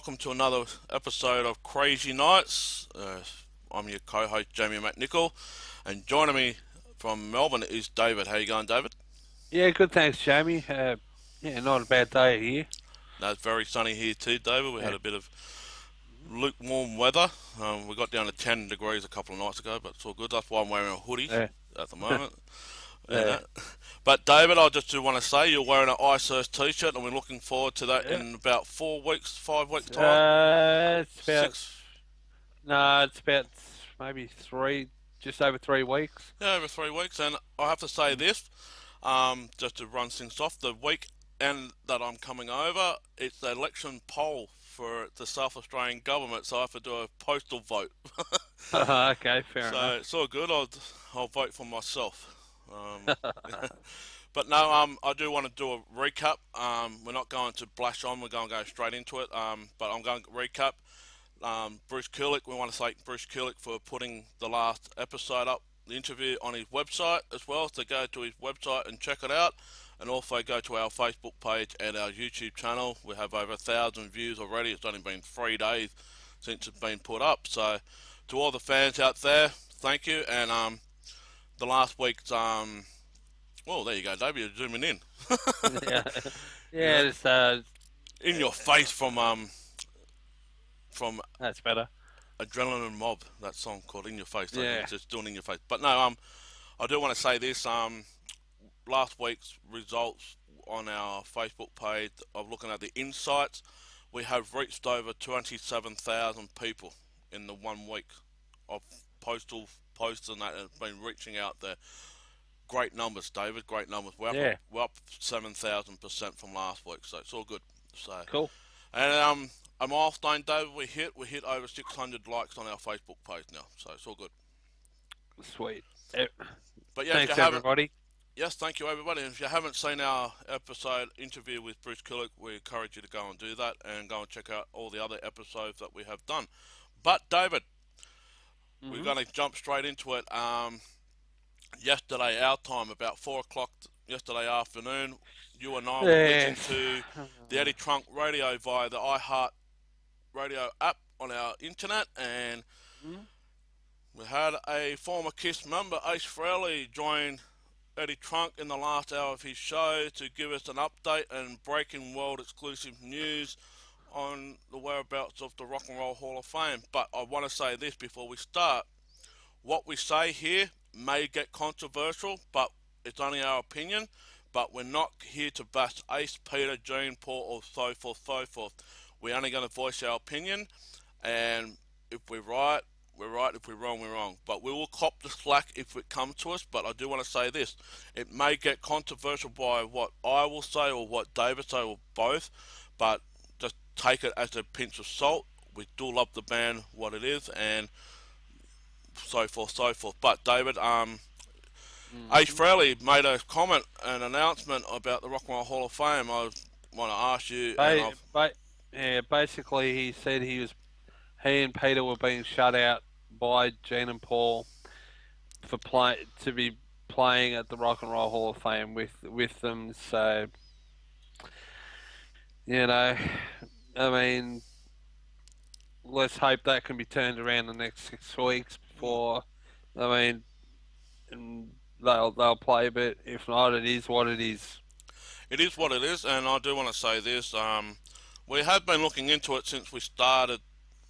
welcome to another episode of Crazy Nights. I'm your co-host Jamie McNichol, and joining me from Melbourne is David. How you going, David? Yeah, good. Thanks, Jamie. Yeah, not a bad day here. No, it's very sunny here too, David. We had Yeah, a bit of lukewarm weather. We got down to 10 degrees a couple of nights ago, but it's all good. That's why I'm wearing a hoodie yeah, at the moment. And yeah, that. But David, I just do want to say you're wearing an ISO's t-shirt, and we're looking forward to that yeah. in about 4 weeks, 5 weeks time, It's about six. no, it's about maybe just over 3 weeks. Yeah, over 3 weeks. And I have to say Mm. this, just to run things off, the weekend that I'm coming over, it's the election poll for the South Australian government, so I have to do a postal vote. Okay, fair So enough. it's all good. I'll vote for myself. Um, but no, I do want to do a recap. We're not going to blash on. We're going to go straight into it. But I'm going to recap. Bruce Kulick, we want to thank Bruce Kulick for putting the last episode up, the interview on his website as well. So go to his website and check it out. And also go to our Facebook page and our YouTube channel. We have over 1,000 views already. It's only been 3 days since it's been put up. So to all the fans out there, thank you. And the last week's, well, there you go, Dave. You're zooming in. Yeah, You yeah. know, It's in your face from that's better. Adrenaline Mob, that song called "In Your Face." So Yeah, it's just doing "In Your Face." But no, I do want to say this. Last week's results on our Facebook page of looking at the insights, we have reached over 27,000 people in the 1 week of postal posts, and that has been reaching out there. Great numbers, David. Great numbers. yeah. We're up 7,000% from last week, so it's all good. So Cool. and a milestone, David, we hit over 600 likes on our Facebook page now, so it's all good. Sweet. Eh, But yeah, if you Thanks, haven't, everybody. yes, thank you everybody. And if you haven't seen our episode interview with Bruce Kulick, we encourage you to go and do that and go and check out all the other episodes that we have done. But David, we're Hmm. going to jump straight into it. Yesterday, our time, about 4 o'clock yesterday afternoon, you and I were listening Yes. to the Eddie Trunk radio via the iHeart radio app on our internet, and Mm. we had a former Kiss member, Ace Frehley, join Eddie Trunk in the last hour of his show to give us an update and breaking world exclusive news on the whereabouts of the Rock and Roll Hall of Fame. But I want to say this before we start. What we say here may get controversial, but it's only our opinion. But we're not here to bash Ace, Peter, Gene, Paul, or so forth, so forth. We're only going to voice our opinion, and if we're right, we're right. If we're wrong, we're wrong. But we will cop the slack if it comes to us. But I do want to say this: it may get controversial by what I will say or what David say or both. But just take it as a pinch of salt. We do love the band, what it is, and so forth, so forth. But David, Ace Hmm. Frehley made a comment, an announcement about the Rock and Roll Hall of Fame. I want to ask you, and Ba- I've ba- yeah, basically, he said he and Peter were being shut out by Gene and Paul for play to be playing at the Rock and Roll Hall of Fame with them. So you know, I mean, let's hope that can be turned around the next 6 weeks mm, before. I mean, and they'll play, but if not, it is what it is. it is what it is, and I do want to say this. We have been looking into it since we started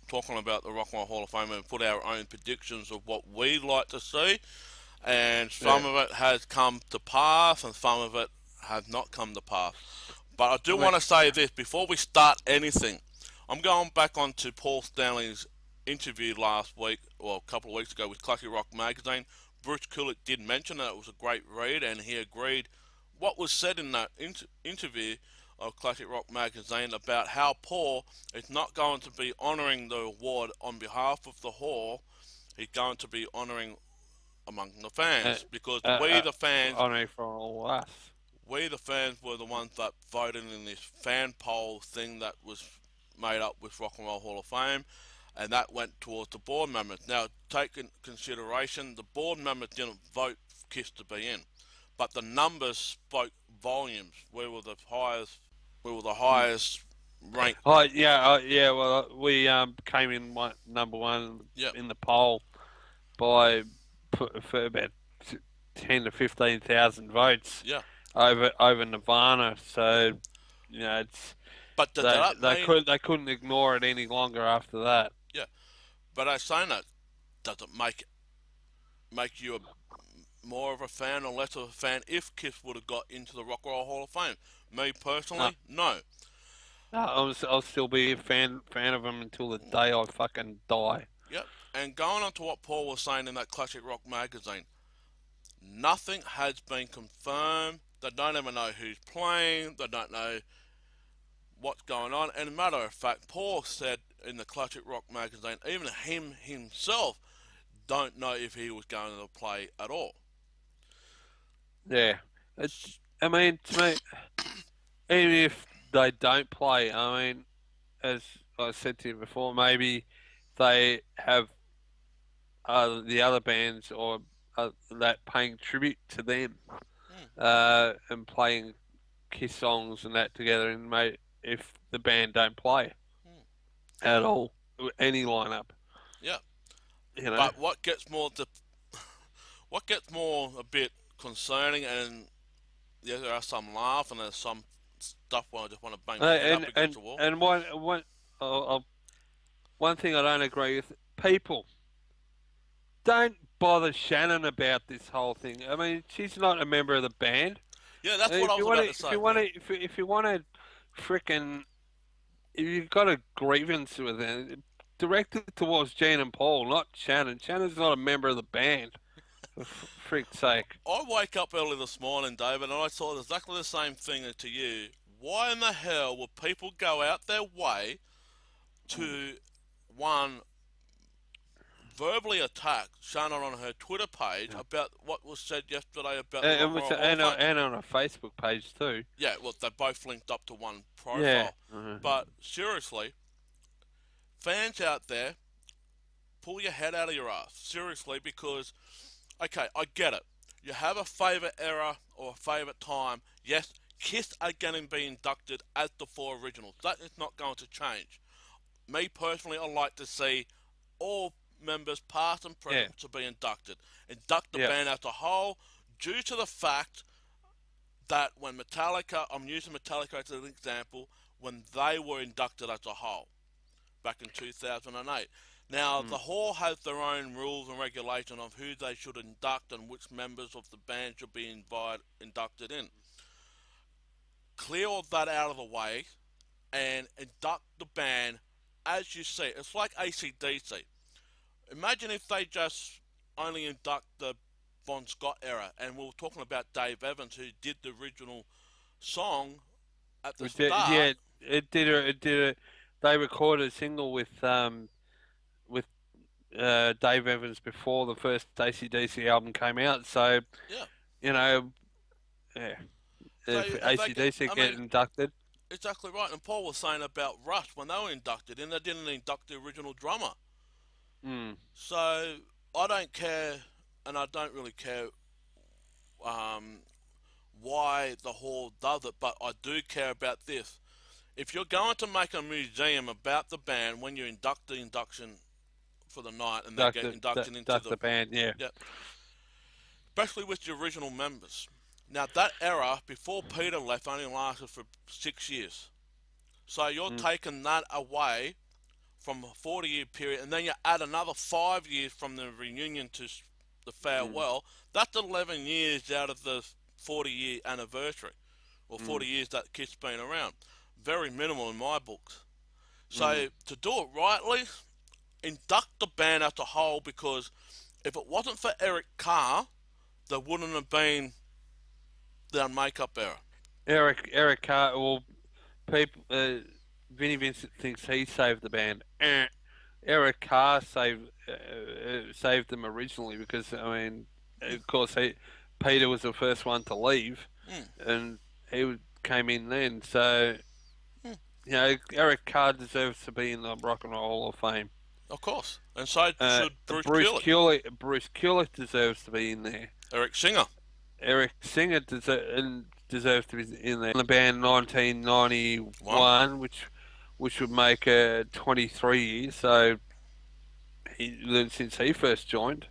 talking about the Rock and Roll Hall of Fame and put our own predictions of what we'd like to see, and some Yeah, of it has come to pass, and some of it has not come to pass. But I do I mean, want to say this before we start anything. I'm going back onto Paul Stanley's interview last week, or a couple of weeks ago, with Classic Rock Magazine. Bruce Kulick did mention that it was a great read, and he agreed what was said in that interview of Classic Rock Magazine about how Paul is not going to be honouring the award on behalf of the Hall. He's going to be honouring among the uh, fans because uh, uh, I mean, for all us. we the fans were the ones that voted in this fan poll thing that was made up with Rock and Roll Hall of Fame, and that went towards the board members. Now, take in consideration, the board members didn't vote Kiss to be in, but the numbers spoke volumes. We were the highest ranked. Oh yeah. Well, we came in number one Yep. in the poll by for about 10 to 15,000 votes Yeah. over Nirvana. Yeah. So it's But did that mean? they couldn't ignore it any longer after that. Yeah. But I saying that doesn't make you a more of a fan or less of a fan if Kiss would have got into the Rock and Roll Hall of Fame. Me No, personally, no. no, I'll still be a fan of them until the day I fucking die. Yep. And going on to what Paul was saying in that Classic Rock magazine, nothing has been confirmed. They don't even know who's playing. They don't know what's going on. And a matter of fact, Paul said in the Classic Rock magazine, even him himself don't know if he was going to play at all. Yeah, I mean, to me, even if they don't play, I mean, as I said to you before, maybe they have the other bands or that paying tribute to them Hmm. and playing Kiss songs and that together, and mate, if the band don't play Hmm. at all, any lineup, Yeah. you know. But what gets more a bit concerning, and yeah, there are some laugh and there's some stuff where I just want to bang my head up against the wall. And one thing I don't agree with, people don't bother Shannon about this whole thing. I mean, she's not a member of the band. Yeah, that's what I If was you want about to, to say. if you want to, frickin', if you've got a grievance with it, direct it towards Gene and Paul, not Shannon. Shannon's not a member of the band. For freak's sake. I woke up early this morning, David, and I saw exactly the same thing to you. Why in the hell would people go out their way to, one, verbally attack Shannon on her Twitter page Yeah. about what was said yesterday about the Rock and Roll Hall of Fame? And on a Facebook page too. Yeah, well, they both linked up to one Yeah. profile. But seriously, fans out there, pull your head out of your ass. Seriously, because, okay, I get it. You have a favourite era or a favourite time. Yes, Kiss are going to be inducted as the four originals. That is not going to change. Me personally, I like to see all members, past and present, Yeah. to be inducted. Induct the Yeah. band as a whole, due to the fact that when Metallica, I'm using Metallica as an example, when they were inducted as a whole back in 2008. Now, the Hall has their own rules and regulations of who they should induct and which members of the band should be inducted in. Clear all that out of the way and induct the band as you see. It's like AC/DC. Imagine if they just only induct the Bon Scott era, and we were talking about Dave Evans, who did the original song at the start. Yeah, it did. They recorded a single with Dave Evans before the first AC/DC album came out. So Yeah. you know, yeah, So if if they get, AC/DC I get mean, inducted, exactly right. And Paul was saying about Rush when they were inducted in, they didn't induct the original drummer. mm, So I don't care, and I don't really care why the Hall does it, but I do care about this. If you're going to make a museum about the band when you induct the induction for the night and they get inducted into the band, yeah. yeah, especially with the original members. Now that era before Peter left only lasted for 6 years, so you're taking that away from a 40-year period, and then you add another 5 years from the reunion to the farewell. That's 11 years out of the 40-year anniversary, or 40 years that Kiss been around. Very minimal in my books. So to do it rightly, induct the band as a whole, because if it wasn't for Eric Carr, there wouldn't have been the makeup era. Eric Carr, well, people, Vinnie Vincent thinks he saved the band. Eric Carr saved them originally because I mean, of course, Peter was the first one to leave, and he came in then. So, Eric Carr deserves to be in the Rock and Roll Hall of Fame. Of course, and so should Bruce Kulick. Bruce Kulick deserves to be in there. Eric Singer. Eric Singer deserves to be in there. In the band 1991, which which would make 23 years. So since he first joined.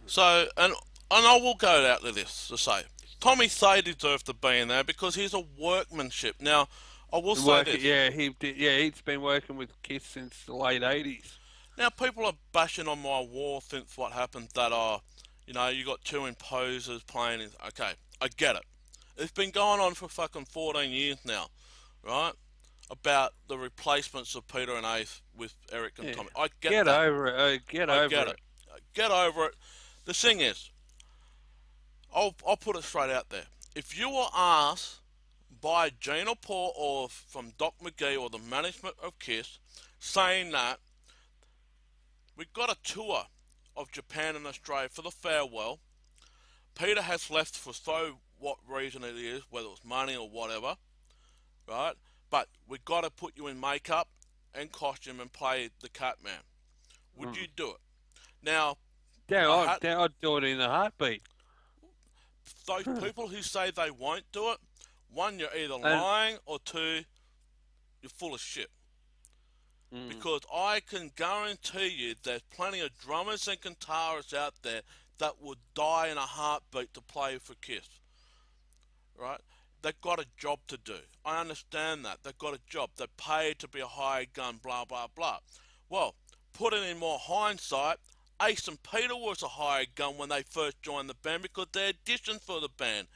So, and I will go out to this to say, Tommy Say deserved to be in there because he's a workmanship. Now, I will say Work, this. yeah, he did, yeah, he's been working with Kiss since the late '80s. Now, people are bashing on my wall since what happened that, you got two imposers playing. Okay, I get it. It's been going on for fucking 14 years now, right? About the replacements of Peter and Ace with Eric and Yeah, Tommy. I get get that. over it. Get I over get it. it. Get over it. The thing is, I'll put it straight out there. If you were asked by Gina Paul or from Doc McGee or the management of Kiss saying that we've got a tour of Japan and Australia for the farewell, Peter has left for so what reason it is, whether it's money or whatever, right? But we've got to put you in makeup and costume and play the Catman. Would you Mm. do it? Now, Damn, I had I'd do it in a heartbeat. those people who say they won't do it. One, you're either And lying, or two, you're full of shit. mm, Because I can guarantee you there's plenty of drummers and guitarists out there that would die in a heartbeat to play for Kiss, right? They've got a job to do. I understand that. They've got a job. They're paid to be a hired gun, blah, blah, blah. Well, put it in more hindsight, Ace and Peter was a hired gun when they first joined the band because they auditioned for the band.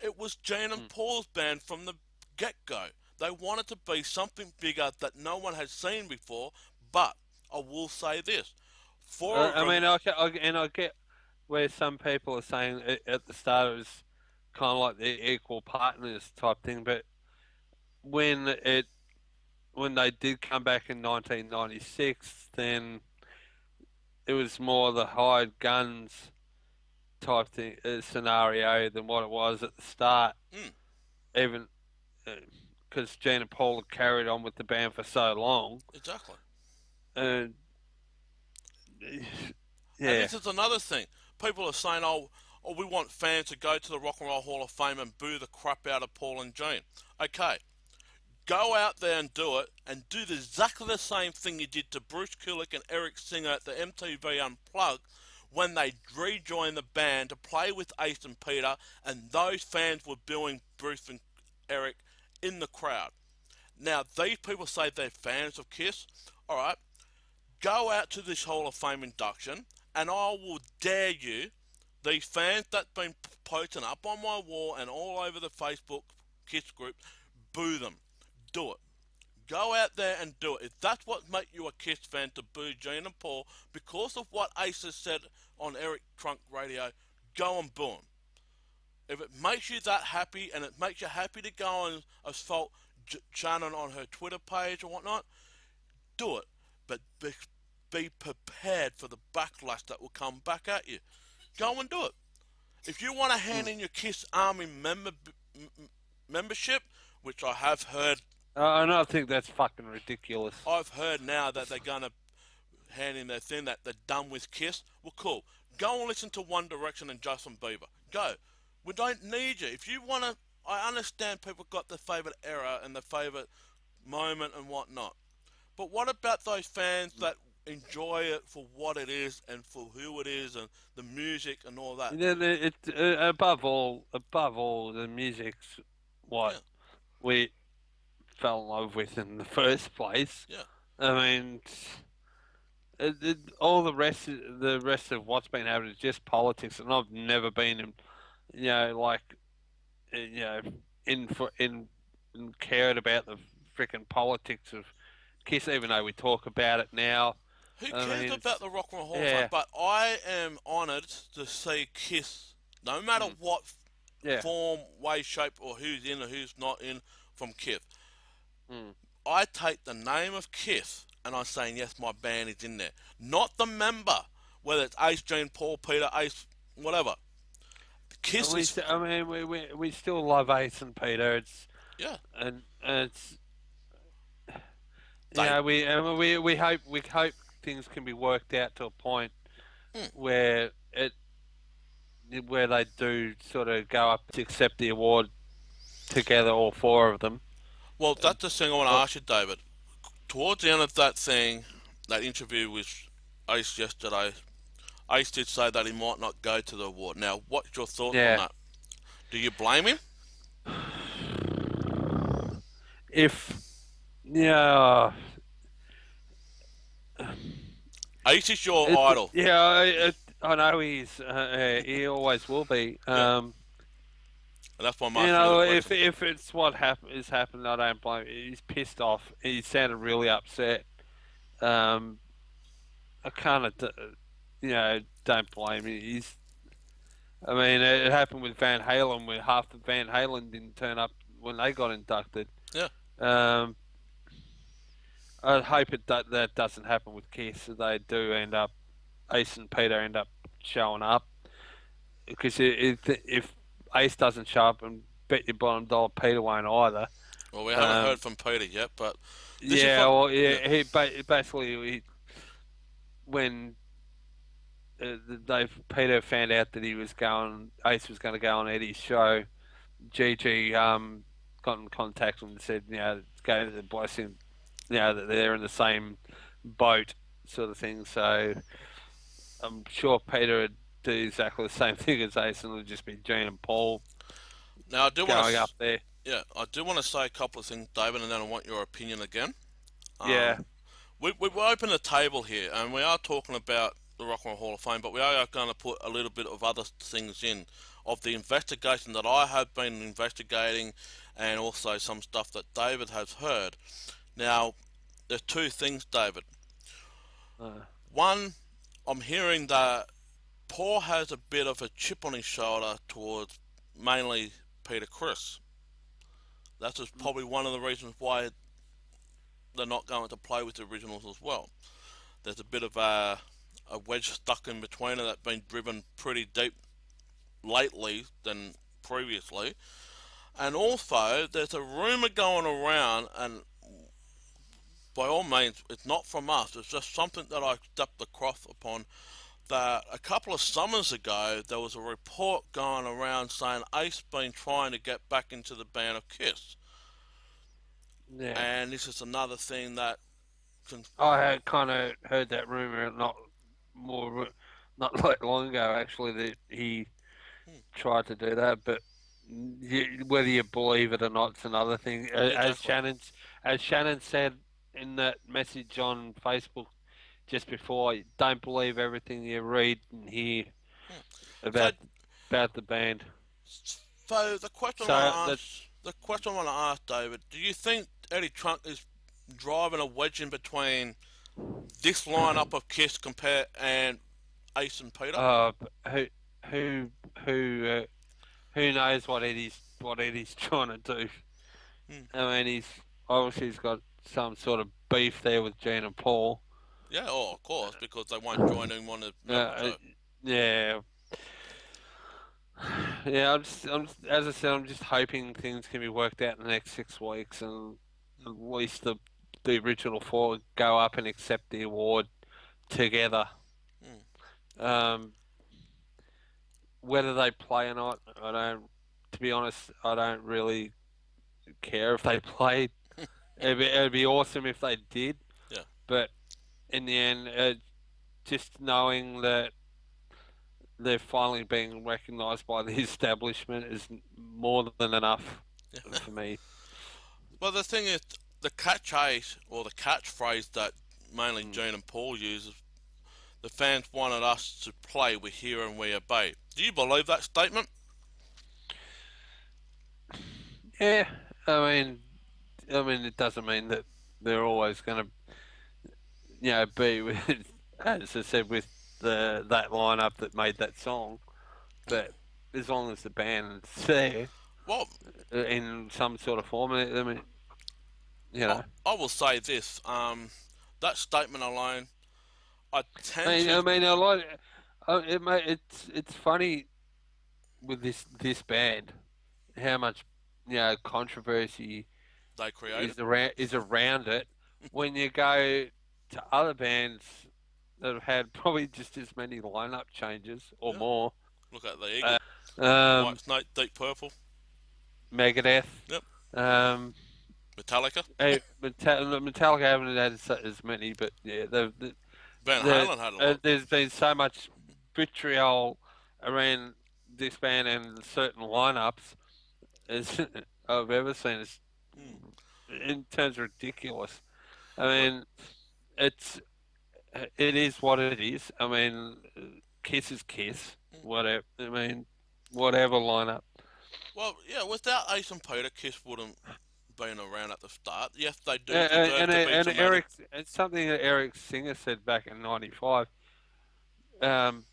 It was Jane and mm. Paul's band from the get go. They wanted to be something bigger that no one had seen before, but I will say this: four of I them. mean, and I get where some people are saying at the start it was kind of like the equal partners type thing, but when it when they did come back in 1996, then it was more the hired guns type thing scenario than what it was at the start. Mm, Even because Gene and Paul had carried on with the band for so long, exactly. and And yeah, this is another thing. People are saying, we want fans to go to the Rock and Roll Hall of Fame and boo the crap out of Paul and Gene. Okay, go out there and do it, and do exactly the same thing you did to Bruce Kulick and Eric Singer at the MTV Unplugged when they rejoined the band to play with Ace and Peter, and those fans were booing Bruce and Eric in the crowd. Now, these people say they're fans of Kiss. Alright, go out to this Hall of Fame induction, and I will dare you, these fans that's been posting up on my wall and all over the Facebook Kiss group, boo them. Do it. Go out there and do it. If that's what makes you a Kiss fan, to boo Gene and Paul because of what Ace has said on Eric Trunk Radio, go and boo 'em. If it makes you that happy and it makes you happy to go and assault Shannon on her Twitter page or whatnot, do it. But be prepared for the backlash that will come back at you. Go and do it. If you want to hand in your Kiss Army membership, which I have heard, and I think that's fucking ridiculous. I've heard now that they're going to hand in their thing that they're done with Kiss. Well, cool. Go and listen to One Direction and Justin Bieber. Go. We don't need you. If you want to, I understand people got their favourite era and their favourite moment and whatnot. But what about those fans that enjoy it for what it is and for who it is and the music and all that? Above all, the music's what Yeah, we fell in love with in the first place. yeah. I mean, all the rest of what's been happening is just politics, and I've never been in, like, you know, in cared about the freaking politics of Kiss, even though we talk about it now. Who I cares mean, about the Rock and Roll Hall of Fame? yeah, But I am honoured to see Kiss, no matter mm, what yeah, form, way, shape, or who's in or who's not in from Kiss. mm. I take the name of Kiss and I'm saying, yes, my band is in there. Not the member, whether it's Ace, Gene, Paul, Peter, Ace, whatever. And Kiss is, I mean, we still love Ace and Peter. yeah, And it's they, we hope things can be worked out to a point mm, where they do sort of go up to accept the award together, all four of them. Well, that's the thing I want to ask you, David. Towards the end of that thing, that interview with Ace yesterday, Ace did say that he might not go to the award. Now, what's your thoughts on Yeah. that? Do you blame him? If yeah, Ace is your idol. I know he always will be. Yeah, and that's why I'm You asking you the know, question. if it's what is happened, I don't blame him. He's pissed off. He sounded really upset. Um, I kind of, don't blame him. I mean, it happened with Van Halen, where half the Van Halen didn't turn up when they got inducted. Yeah. Um, I hope that doesn't happen with Kiss. So they do end up, Ace and Peter end up showing up, because if Ace doesn't show up, and bet your bottom dollar Peter won't either. Well, we haven't heard Um, from Peter yet, but this is yeah, what. well, Yeah. yeah, when they Peter found out that Ace was going to go on Eddie's show. Gigi got in contact with him and said, go to the blessing, that they're in the same boat, sort of thing. So I'm sure Peter would do exactly the same thing as Ace, and it would just be Gene and Paul Now, I do want to. going up there. Yeah, I do want to say a couple of things, David, and then I want your opinion again. Yeah, Um, we've opened a table here, and we are talking about the Rock and Roll Hall of Fame, but we are going to put a little bit of other things in of the investigation that I have been investigating, and also some stuff that David has heard. Now, there's two things, David. uh, One, I'm hearing that Paul has a bit of a chip on his shoulder towards mainly Peter Chris. That's just probably one of the reasons why they're not going to play with the originals as well. There's a bit of a wedge stuck in between, and that's been driven pretty deep lately than previously. And also, there's a rumour going around, and by all means, it's not from us, it's just something that I stepped across upon, that a couple of summers ago, there was a report going around saying Ace been trying to get back into the band of Kiss. yeah. And this is another thing that can. I had kind of heard that rumor more, not like long ago actually, that he Hmm, tried to do that, but whether you believe it or not, it's another thing. exactly. As Shannon said in that message on Facebook just before, don't believe everything you read and hear Hmm. So, about the band. so the question I want to So that ask, David, do you think Eddie Trunk is driving a wedge in between this lineup of Kiss compare and Ace and Peter? uh, who who who who knows what Eddie's trying to do? Hmm. I mean, he's got some sort of beef there with Gene and Paul. Yeah, oh, of course, because they won't join him on the metal Uh, show. yeah, yeah. As I said, I'm just hoping things can be worked out in the next 6 weeks, and Hmm. at least the original four go up and accept the award together. Hmm. Um, whether they play or not, I don't. To be honest, I don't really care if they played. It'd be awesome if they did, Yeah. but in the end, just knowing that they're finally being recognised by the establishment is more than enough Yeah. for me. Well, the thing is, the catchphrase or the catchphrase that mainly Mm. Gene and Paul use is, the fans wanted us to play, we hear and we obey. Do you believe that statement? Yeah, I mean, it doesn't mean that they're always going to, be with, as I said, with that lineup that made that song. But as long as the band's there Well, in some sort of form, I mean, you I, know. I will say this. That statement alone, I I tend mean, to. I mean, a lot. It's funny with this band how much controversy They created. is around it. When you go to other bands that have had probably just as many lineup changes or Yeah. more, Look at the uh, Eagles. White um, Snake, Deep Purple. Megadeth, Yep. um, Metallica. Metallica haven't had as many, but yeah, Van Halen had a lot. there's been so much vitriol around this band and certain lineups as I've ever seen. It's Mm. in terms of ridiculous. I mean, it's it is what it is. I mean, Kiss is Kiss. Mm. Whatever. I mean, whatever lineup. Well, yeah, without Ace and Peter, Kiss wouldn't been around at the start. Yes, they do And deserve and, to be and cemented. Eric, it's something that Eric Singer said back in '95. Um,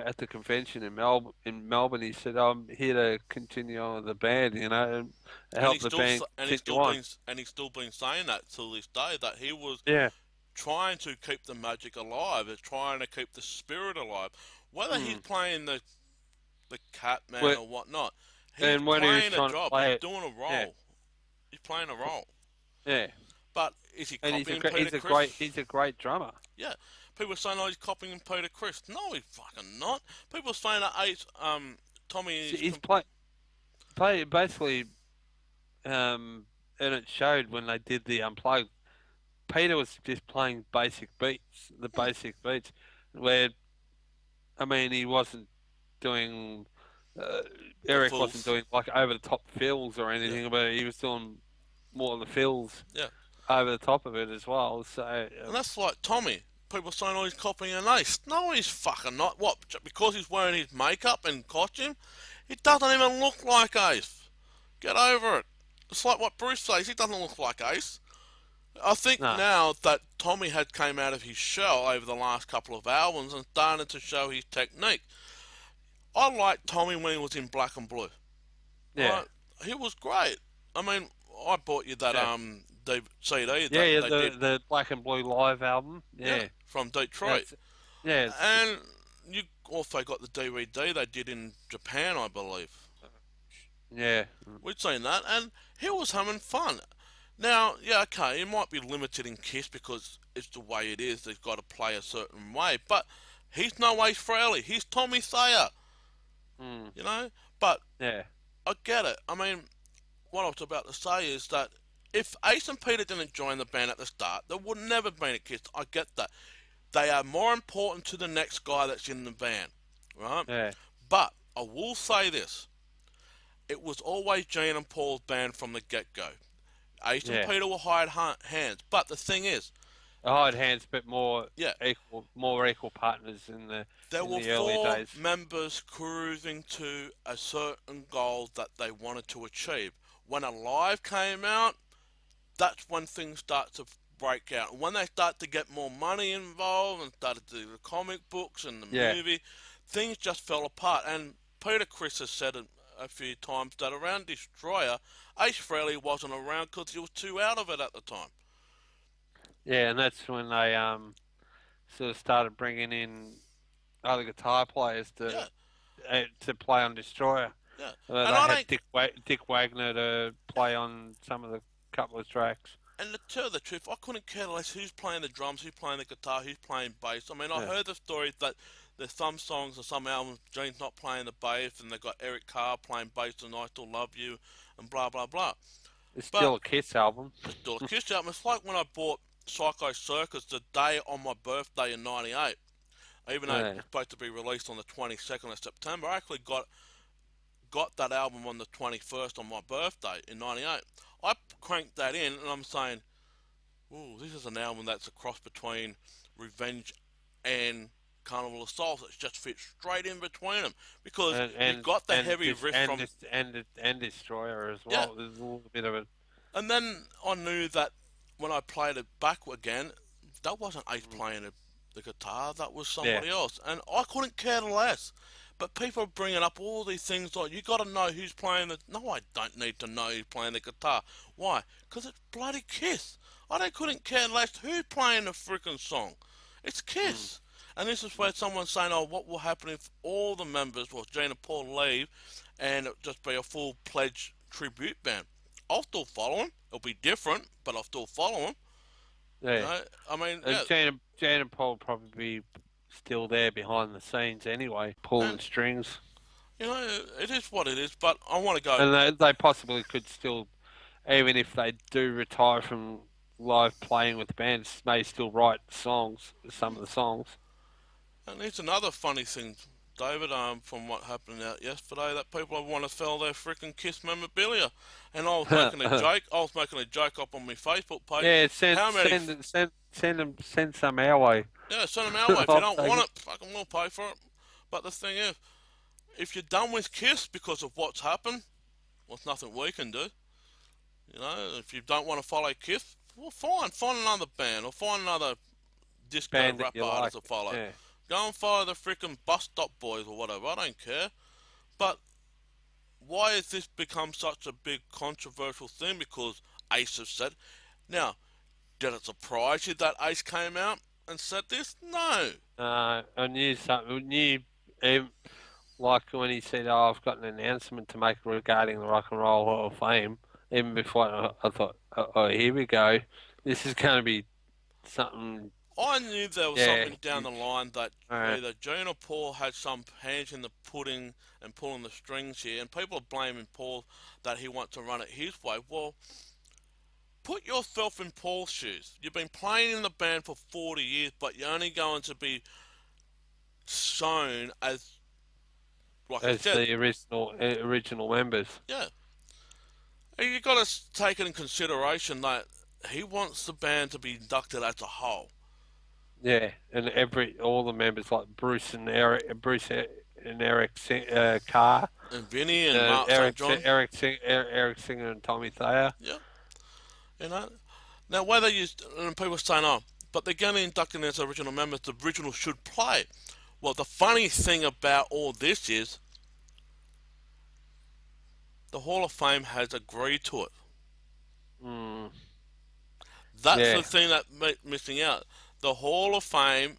at the convention in Melbourne, he said, "I'm here to continue on with the band, and And help the band continue on." he's still been saying that till this day that he was Yeah. trying to keep the magic alive, is trying to keep the spirit alive. Whether he's Mm. playing the Catman But, or whatnot, he's and when he was playing a trying to job. He's play it, doing a yeah, role. He's playing a role. yeah, But is he and copying Peter Chris? he's a great drummer. Yeah. People are saying, oh, he's copying Peter Chris. No, he's fucking not. People are saying that Tommy is. He's basically, and it showed when they did the unplugged. Peter was just playing the basic beats, where I mean he wasn't doing. Uh, The Eric wasn't fools. doing like over the top fills or Yeah. anything, but he was doing more of the fills Yeah. over the top of it as well. So And that's like Tommy. People are saying, oh, he's copying an Ace. No, he's fucking not. What? Because he's wearing his makeup and costume? He doesn't even look like Ace. Get over it. It's like what Bruce says. He doesn't look like Ace. I think no, now that Tommy had came out of his shell over the last couple of albums and started to show his technique. I liked Tommy when he was in Black and Blue. yeah, Right? He was great. I mean, I bought you that yeah, CD yeah, that yeah. they did. The Black and Blue live album, Yeah, yeah, from Detroit. that's yeah, And you also got the DVD they did in Japan, I believe. yeah, We'd seen that, and he was having fun. Now, yeah, okay, it might be limited in Kiss because it's the way it is. They've got to play a certain way, but he's no Ace Frehley. He's Tommy Thayer, mm, you know. But yeah, I get it. I mean, what I was about to say is that if Ace and Peter didn't join the band at the start, there would never have been a Kiss. I get that. They are more important to the next guy that's in the band, right? yeah, But I will say this: it was always Gene and Paul's band from the get-go. Ace and yeah. Peter were hired hands, but the thing is, Hard hands, but yeah, more equal partners there in were the early four days. members cruising to a certain goal that they wanted to achieve. When Alive came out, that's when things start to break out. And when they start to get more money involved and started to do the comic books and the Yeah, movie, things just fell apart. And Peter Chris has said it a few times that around Destroyer, Ace Frehley wasn't around because he was too out of it at the time. yeah, and that's when they sort of started bringing in other guitar players Yeah, to play on Destroyer. yeah. They And I had don't. Dick Wagner to play on some of the couple of tracks. And to tell the truth, I couldn't care less who's playing the drums, who's playing the guitar, who's playing bass. I mean, I Yeah, heard the stories that there's some songs or some albums Gene's not playing the bass, and they got Eric Carr playing bass and I Still Love You, and blah blah blah. it's But still a Kiss album. it's still a Kiss album. It's like when I bought Psycho Circus the day on my birthday in '98. Even though it Yeah, was supposed to be released on the 22nd of September, I actually got that album on the 21st on my birthday in '98. I cranked that in, and I'm saying, ooh, this is an album that's a cross between Revenge and Carnival of Souls. It just fits straight in between them because and you and got the and heavy riff from and Destroyer as yeah, well. There's a little bit of it. and then I knew that when I played it back again, that wasn't Ace playing the guitar. That was Yeah, somebody else, and I couldn't care less. But people are bringing up all these things like you got to know who's playing the. No, I don't need to know who's playing the guitar. Why? Because it's bloody Kiss. Couldn't care less who's playing the freaking song. It's mm, Kiss. And this is where someone's saying, oh, what will happen if all the members, well, Gene and Paul leave and it'll just be a full pledge tribute band? I'll still follow them. It'll be different, but I'll still follow them. You yeah. know, I mean, yeah. Jane and Paul probably be still there behind the scenes anyway, pulling And, strings, you know, it is what it is, but I want to go. and they possibly could still even if they do retire from live playing with the band, may still write songs, some of the songs. And here's another funny thing, David, from what happened out yesterday, that people want to sell their freaking Kiss memorabilia. And I was making a joke. I was making a joke up on my Facebook page. Yeah, How many? send some our way. Yeah, send them our way. If you I'll don't take want it. it, fucking we'll pay for it. But the thing is, if you're done with Kiss because of what's happened, well, there's nothing we can do. You know, if you don't want to follow Kiss, well, fine, find another band or find another disco Band that rap you artist like. to follow. Yeah. Go and follow the freaking Bus Stop Boys or whatever. I don't care. But why has this become such a big controversial thing? Because Ace has said. Now, did it surprise you that Ace came out and said this? No. I knew something. I knew, um, like when he said, "Oh, I've got an announcement to make regarding the Rock and Roll Hall of Fame." Even before I thought, "Oh, here we go. This is going to be something." I knew there was Yeah, something down the huge. line that All right. either Gene or Paul had some hands in the pudding and pulling the strings here, and people are blaming Paul that he wants to run it his way. Well, put yourself in Paul's shoes. You've been playing in the band for 40 years, but you're only going to be shown as, like I As said, the original members. yeah. And you got to take it in consideration that he wants the band to be inducted as a whole. Yeah, and all the members like and Eric Carr, And Vinny and Mark St. John, Eric Singer and Tommy Thayer. yeah, you know. Now, whether you and people are saying, "Oh, but they're going to induct him as original members, the original should play." Well, the funny thing about all this is the Hall of Fame has agreed to it. Mm, That's the yeah, thing that missing out. The Hall of Fame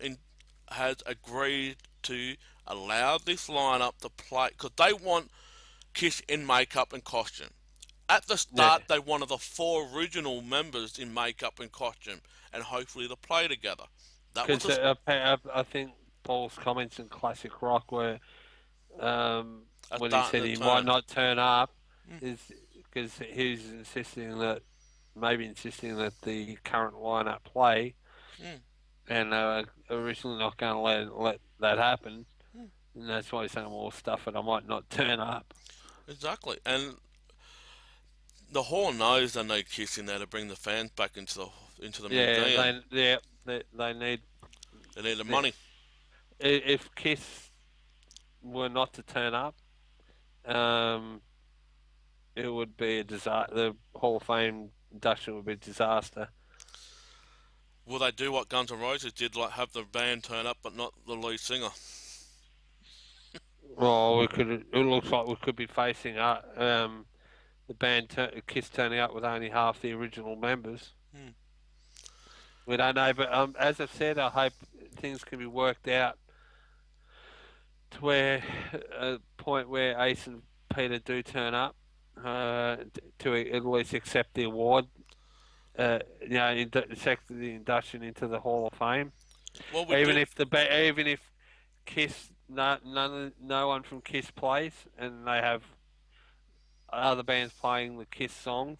has agreed to allow this lineup to play because they want Kiss in makeup and costume. At the yeah. start, they wanted the four original members in makeup and costume, and hopefully to play together. That was Because I think Paul's comments in classic rock were a when he starting said to he might turn. not turn up Mm, is because he's insisting that the current lineup play, mm, and originally not going to let that happen, mm. and that's why he's saying, "Well, stuff it, I might not turn up." Exactly, and the Hall knows they need Kiss in there to bring the fans back into the Yeah, museum. they need. They need the They, money. if Kiss were not to turn up, um, it would be a disaster. The Hall of Fame induction would be a disaster. Will they do what Guns N' Roses did, like have the band turn up but not the lead singer? Well, we could. It looks like we could be facing the Kiss turning up with only half the original members. Hmm. We don't know, but as I've said, I hope things can be worked out to where a point where Ace and Peter do turn up to at least accept the award. Accept the induction into the Hall of Fame. Well, we do. Even if Kiss, no one from Kiss plays, and they have other bands playing the Kiss songs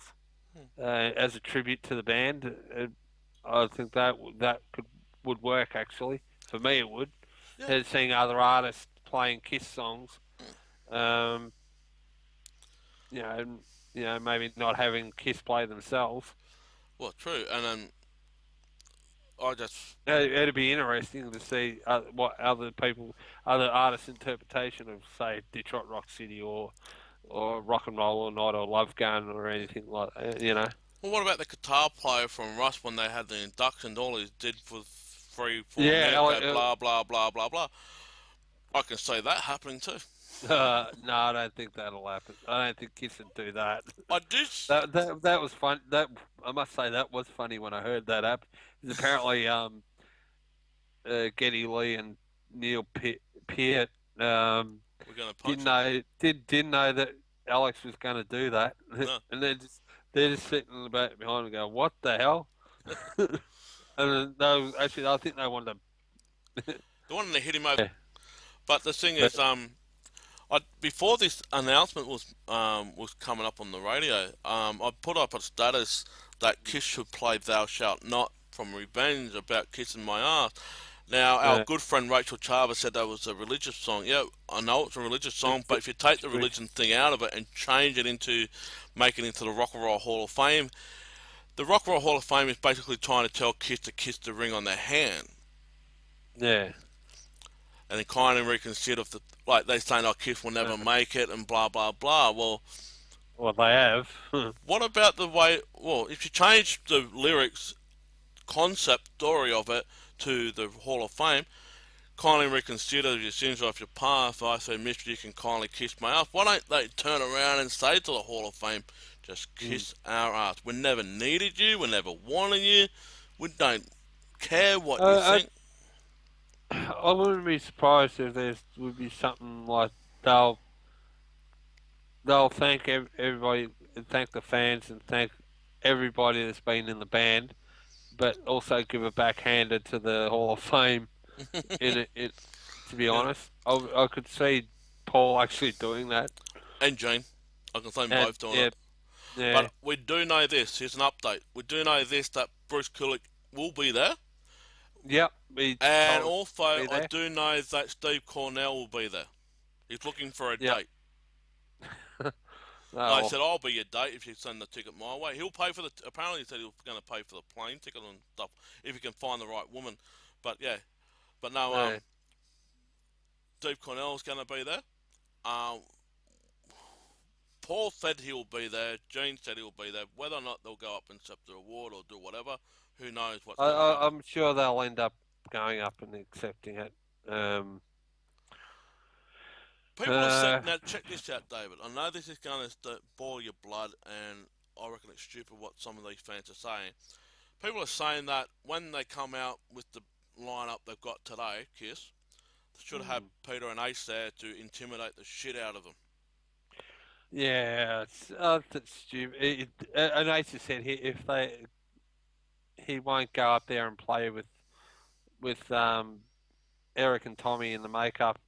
Hmm. as a tribute to the band. I think that would work actually. For me, it would. Yeah. Seeing other artists playing Kiss songs, um, you know, maybe not having Kiss play themselves. Well, true. And then I just It'd be interesting to see what other artists' interpretation of, say, Detroit Rock City or Rock and Roll All Night or Love Gun or anything like that. well, what about the guitar player from Russ when they had the induction? All he did for 3 4 minutes Yeah, go blah blah blah blah blah. I can see that happening too. no, I don't think that'll happen. I don't think Kiss would do that. I do. That was fun. That I must say that was funny when I heard that happen. Because apparently, Geddy Lee and Neil Peart We're gonna punch didn't know that Alex was going to do that, him. and they're just sitting in the back behind and going, "What the hell?" And actually, I think they wanted They wanted to hit him over. to. But the thing But is, Before this announcement was coming up on the radio, I put up a status that Kiss should play "Thou Shalt Not" from Revenge about kissing my ass. Now, our Yeah, good friend Rachel Chava said that was a religious song. Yeah, I know it's a religious it's, song, but if you take the it's, religion thing out of it and change it into, make it into the Rock and Roll Hall of Fame, the Rock and Roll Hall of Fame is basically trying to tell Kiss to kiss the ring on their hand, yeah. and then kind of reconsider the like they saying, "Oh, Kiss will never make it," and blah blah blah. Well, Well, they have. what about the way? Well, if you change the lyrics, concept, story of it to the Hall of Fame, kindly reconsider your sins off your past. I say, Mister, you can kindly kiss my ass. Why don't they turn around and say to the Hall of Fame, just Mm. kiss our ass? We never needed you. We never wanted you. We don't care what you Uh, think. I wouldn't be surprised if there would be something like they'll they'll thank everybody, thank the fans, and thank everybody that's been in the band, but also give a backhander to the Hall of Fame. In it, to be Yeah. honest, I could see Paul actually doing that, And Gene. I can see them and both doing it. yeah, yeah, But we do know this. Here's an update. We do know this that Bruce Kulick will be there. yep. He And told us also, to be I there. do know that Steve Cornell will be there. He's looking for a Yep. date. I Oh, said, I'll be your date if you send the ticket my way. He'll pay for the. Apparently, he said he was going to pay for the plane ticket and stuff if he can find the right woman. But yeah, but no. yeah. Steve Cornell's going to be there. Um, Paul said he'll be there. Gene said he'll be there. Whether or not they'll go up and accept the award or do whatever, who knows what's going to happen. I'm sure they'll end up going up and accepting it. Um, People are saying, uh, now check this out, David. I know this is going to boil your blood, and I reckon it's stupid what some of these fans are saying. People are saying that when they come out with the lineup they've got today, Kiss, they should have had hmm. Peter and Ace there to intimidate the shit out of them. Yeah, that's stupid. And as you said, he won't go up there and play with Eric and Tommy in the makeup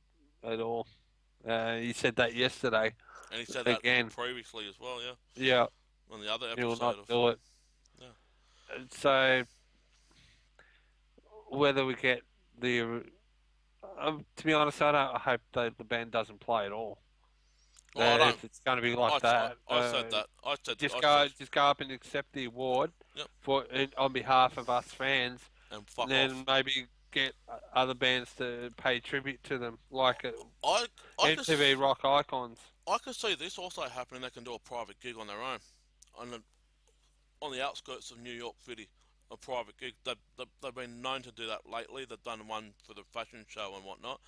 at all. He said that yesterday. And he said that Again, previously as well, yeah, yeah, on the other he will episode not of, do it. yeah. So whether we get to be honest, I hope the band doesn't play at all. Well, I don't. If it's going to be like that, I said that. I said, just go up and accept the award yep, on behalf of us fans, and and fuck then off. maybe get other bands to pay tribute to them, like I, I could, MTV rock icons. I could see this also happening. They can do a private gig on their own, on the on the outskirts of New York City, a private gig. They've been known to do that lately. They've done one for the fashion show and whatnot.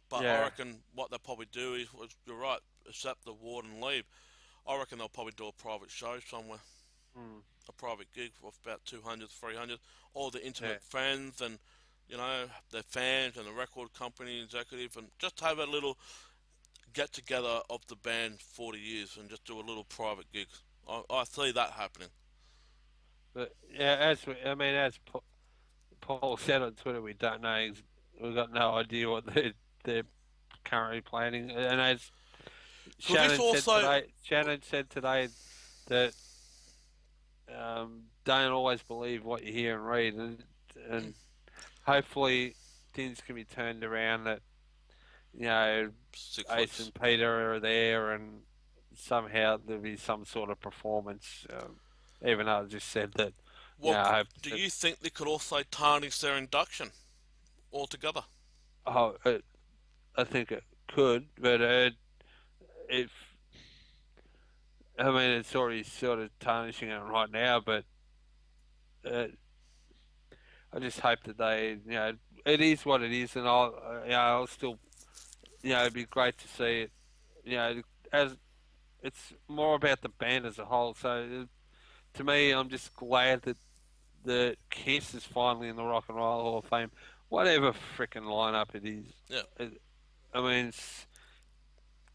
But I Yeah. reckon what they'll probably do is, you're right, accept the award and leave. I reckon they'll probably do a private show somewhere, Hmm. a private gig of about 200, 300. All the Yeah. intimate friends and, their fans and the record company executive, and just have a little get together of the band 40 years and just do a little private gig. I see that happening. But yeah, as Paul said on Twitter, we don't know. We've got no idea what they're currently planning. And as Could this also Shannon said today that don't always believe what you hear and read, and hopefully things can be turned around. That you know, 6 weeks? Ace and Peter are there, and somehow there'll be some sort of performance. Even though I just said that, Well, I hope do that. you think they could also tarnish their induction altogether? Oh, I think it could, but if I mean it's already sort of tarnishing it right now, but uh, I just hope that it is what it is, and I'll still, it'd be great to see it, as it's more about the band as a whole. So to me, I'm just glad that the Kiss is finally in the Rock and Roll Hall of Fame, whatever freaking lineup it is. Yeah. I mean,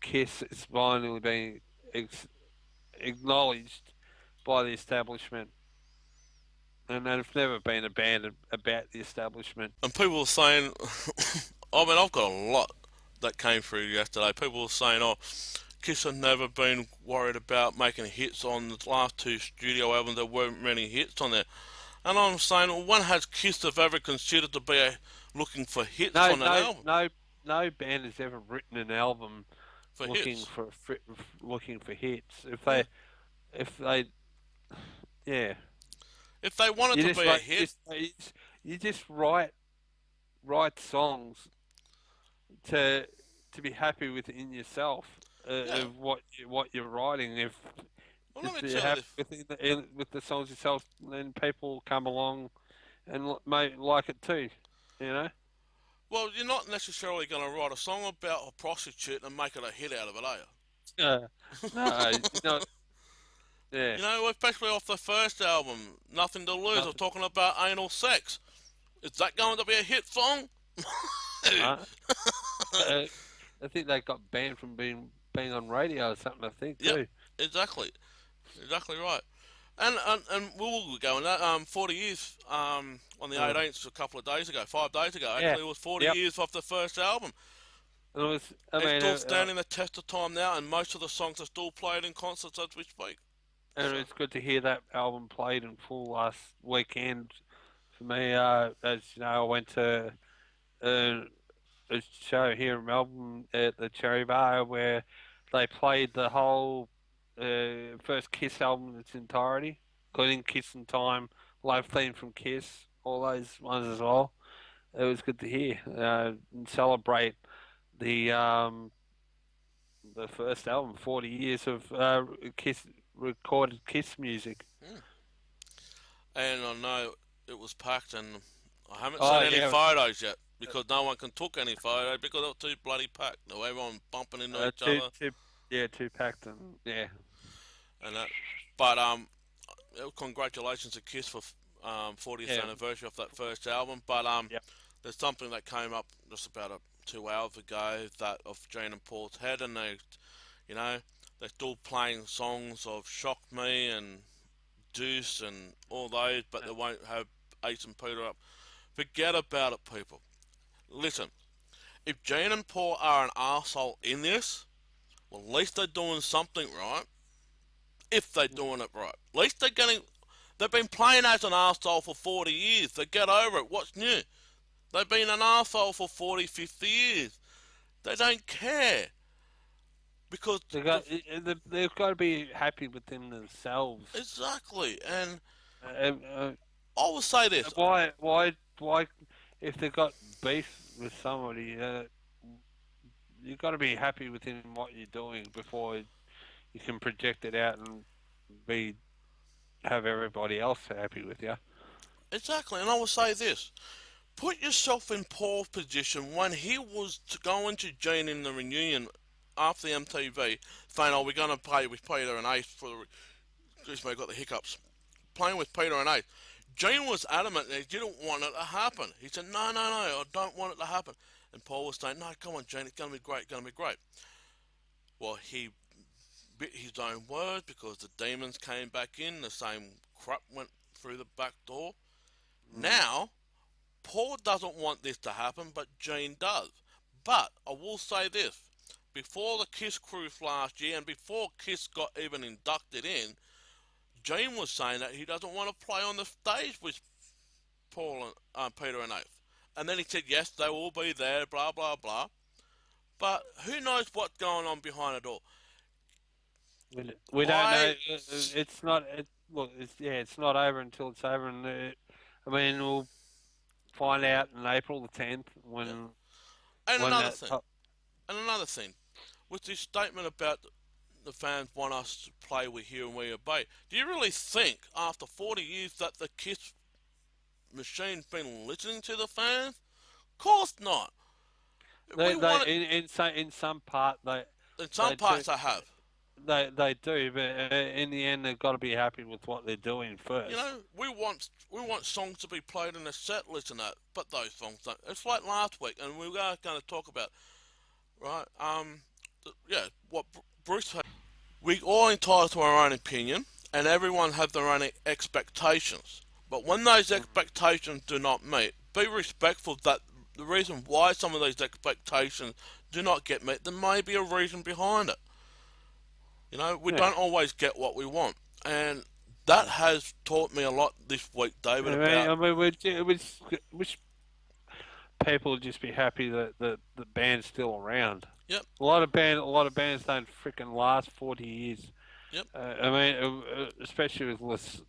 Kiss is finally being acknowledged by the establishment, and they've never been abandoned about the establishment. And people are saying, I mean, I've got a lot. that came through yesterday. People were saying, "Oh, Kiss have never been worried about making hits on the last two studio albums. There weren't many hits on there." And I'm saying, well, when has Kiss have ever considered to be looking for hits No, on an no, album? no, no band has ever written an album For looking hits, for looking for hits. yeah. If they, yeah, If they wanted you to just be a like hit, you just write songs to be happy within yourself yeah. of what you're writing. Well, let If me you're tell you happy this. with the songs yourself, then people come along and may like it too. You know? Well, you're not necessarily going to write a song about a prostitute and make it a hit out of it, are No, you? not yeah. You know, especially off the first album, Nothing to Lose, or Nothing. talking about anal sex. Is that going to be a hit song? Uh, uh, I think they got banned from being on radio or something. I think Yep, too. exactly. Exactly right. And we will go on that. 40 years on the Uh, 18th, a couple of days ago, 5 days ago, yeah. actually, it was 40 Yep. years off the first album. And it was. I It's mean, still standing the test of time now, and most of the songs are still played in concerts as we speak. and So, it's good to hear that album played in full last weekend. For me, as you know, I went to uh, a show here in Melbourne at the Cherry Bar where they played the whole first Kiss album in its entirety, including Kiss in Time, Love Theme from Kiss, all those ones as well. It was good to hear and celebrate the um, the first album, 40 years of Kiss recorded Kiss music. mm. And I know it was packed, and I haven't Oh seen any yeah, photos yet because no one can took any photos because it was too bloody packed. Everyone bumping into each two other two yeah two packed and yeah. and that. But congratulations to Kiss for 40th Yeah, anniversary of that first album. But yep. there's something that came up just about 2 hours ago that of Jane and Paul's head, and you know, they're still playing songs of "Shock Me" and "Deuce" and all those, but they won't have Ace and Peter up. Forget about it, people. Listen, if Jane and Paul are an arsehole in this, well, at least they're doing something right. If they're doing it right, at least they're getting. They've been playing as an arsehole for 40 years. They get over it. What's new? They've been an arsehole for 40, 50 years. They don't care because They the got they've got to be happy with them themselves. exactly. And Uh, uh, I will say this. why if they got beef with somebody, you got to be happy within what you're doing before you can project it out and be have everybody else happy with you. Exactly, and I will say this. Put yourself in Paul's position when he was going to Gene in the reunion after the MTV, saying, "Oh, we're going to play with Peter and Ace for the." Excuse me, I got the hiccups. Playing with Peter and Ace. Gene was adamant that he didn't want it to happen. He said, "No, no, no, I don't want it to happen." And Paul was saying, "No, come on, Gene, it's going to be great, it's going to be great." Well, he bit his own words because the demons came back in, the same crap went through the back door. Mm. Now, Paul doesn't want this to happen, but Gene does. But I will say this: before the Kiss cruise last year, and before Kiss got even inducted in, Gene was saying that he doesn't want to play on the stage with Paul and Peter and Ace. And then he said, "Yes, they will be there." Blah blah blah. But who knows what's going on behind it all? We don't know. I It's not. Look, it's not over until it's over, and I mean, we'll find out in April the 10th yeah. And when another that. thing, and another thing, with this statement about the fans want us to play with here and we obey. Do you really think after 40 years that the Kiss machine's been listening to the fans? Of course not. We They want it in some part in some they do parts. I have. they do, but in the end they've got to be happy with what they're doing You first. know, we want songs to be played in a set list and that, but those songs don't. It's like last week, and we are going to talk about right. Yeah, what Bruce had. We all entitled to our own opinion, and everyone has their own expectations. But when those Mm. expectations do not meet, be respectful that the reason why some of these expectations do not get met, there may be a reason behind it. You know, we Yeah. don't always get what we want, and that Mm. has taught me a lot this week, David. About Which people would just be happy that the band's still around. yep, A lot of bands don't freaking last 40 years. yep, Especially with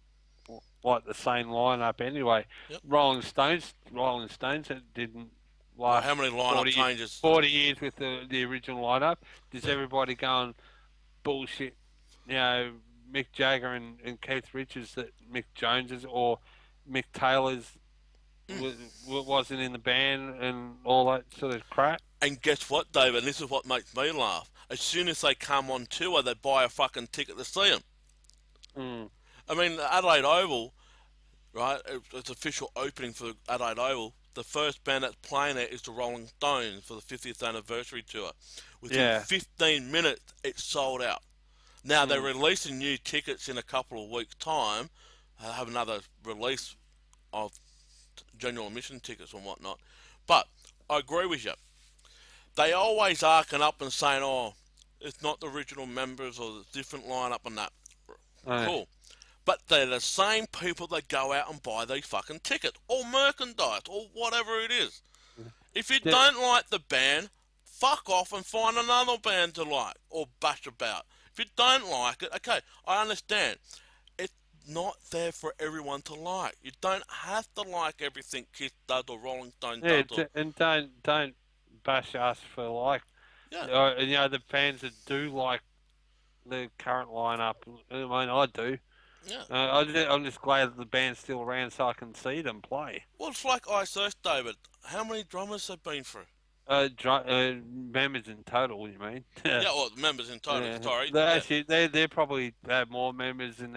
like the same lineup anyway. yep. Rolling Stones didn't Well, last how many lineup 40, changes? 40 years with the original lineup. Does Yeah. everybody go and bullshit, Mick Jagger and Keith Richards that Mick Jones's or Mick Taylor's Mm. wasn't in the band and all that sort of crap? And guess what, David? This is what makes me laugh. As soon as they come on tour, they buy a fucking ticket to see them. Mm. I mean, the Adelaide Oval, right? It's official opening for Adelaide Oval. The first band that's playing there is the Rolling Stones for the 50th anniversary tour. Within Yeah. 15 minutes, it's sold out. Now they're Mm. releasing new tickets in a couple of weeks' time. They'll have another release of general admission tickets and whatnot. But I agree with you. They always arcing up and saying, "Oh, it's not the original members or the different lineup and that." Uh, Cool. But they're the same people that go out and buy these fucking tickets or merchandise or whatever it is. If you the, don't like the band, fuck off and find another band to like or bash about. If you don't like it, okay, I understand. It's not there for everyone to like. You don't have to like everything Kiss does or Rolling Stone yeah, does or and don't bash us for like, yeah, the fans that do like the current lineup. I mean, I do. yeah. I'm just glad that the band's still around so I can see them play. Well, it's like I searched, David. How many drummers have been through? Members in total, you mean? Yeah, well, members in total. Yeah, Sorry. they Yeah, actually they probably have more members in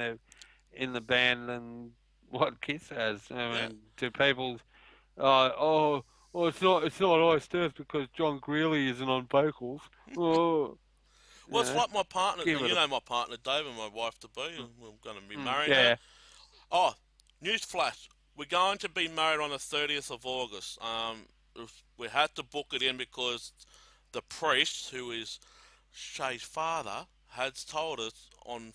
the band than what Kiss has. I yeah. mean, to people, it's not Ice Earth because John Greeley isn't on vocals. Oh, Well, it's like my partner. give it You a know my partner, David, my wife to be. We're going to be marrying her. yeah. Oh, newsflash. We're going to be married on the 30th of August. We had to book it in because the priest, who is Shay's father, had told us on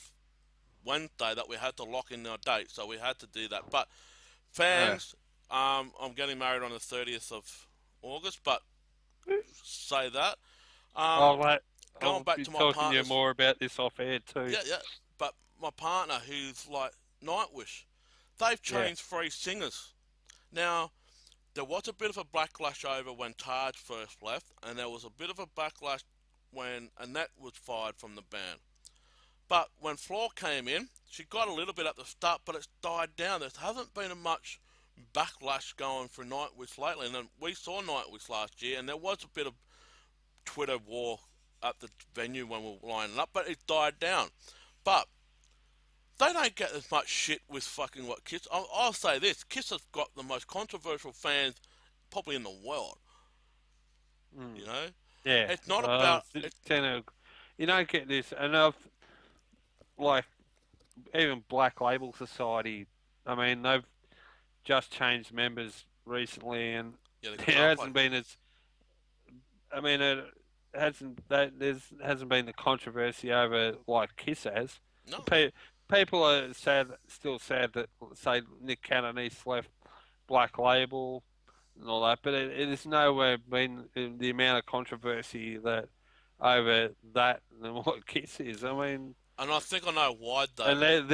Wednesday that we had to lock in our date, so we had to do that. But Uh, fans, I'm getting married on the 30th of August, but say that. Um, Going I'll back be to my talking to you partner's, more about this off air too. yeah, yeah. But my partner, who's like Nightwish, they've Yeah. changed three singers. Now, there was a bit of a backlash over when Taj first left, and there was a bit of a backlash when Annette was fired from the band. But when Floor came in, she got a little bit at the start, but it's died down. There hasn't been a much backlash going for Nightwish lately. And then we saw Nightwish last year, and there was a bit of Twitter war at the venue when we were lining up, but it died down. But they don't get as much shit with fucking what Kiss. I'll say this: Kiss has got the most controversial fans probably in the world. Mm. You know, Yeah. it's not about it. You don't get this enough. Like even Black Label Society. I mean, they've just changed members recently, and Yeah, the there guitar player. hasn't been as. I mean, it hasn't been the controversy over like Kiss has. No, Pe- People are still sad that say Nick Canonice left Black Label and all that, but it is nowhere been the amount of controversy that over that than what Kiss is. I mean, and I think I know why, and David.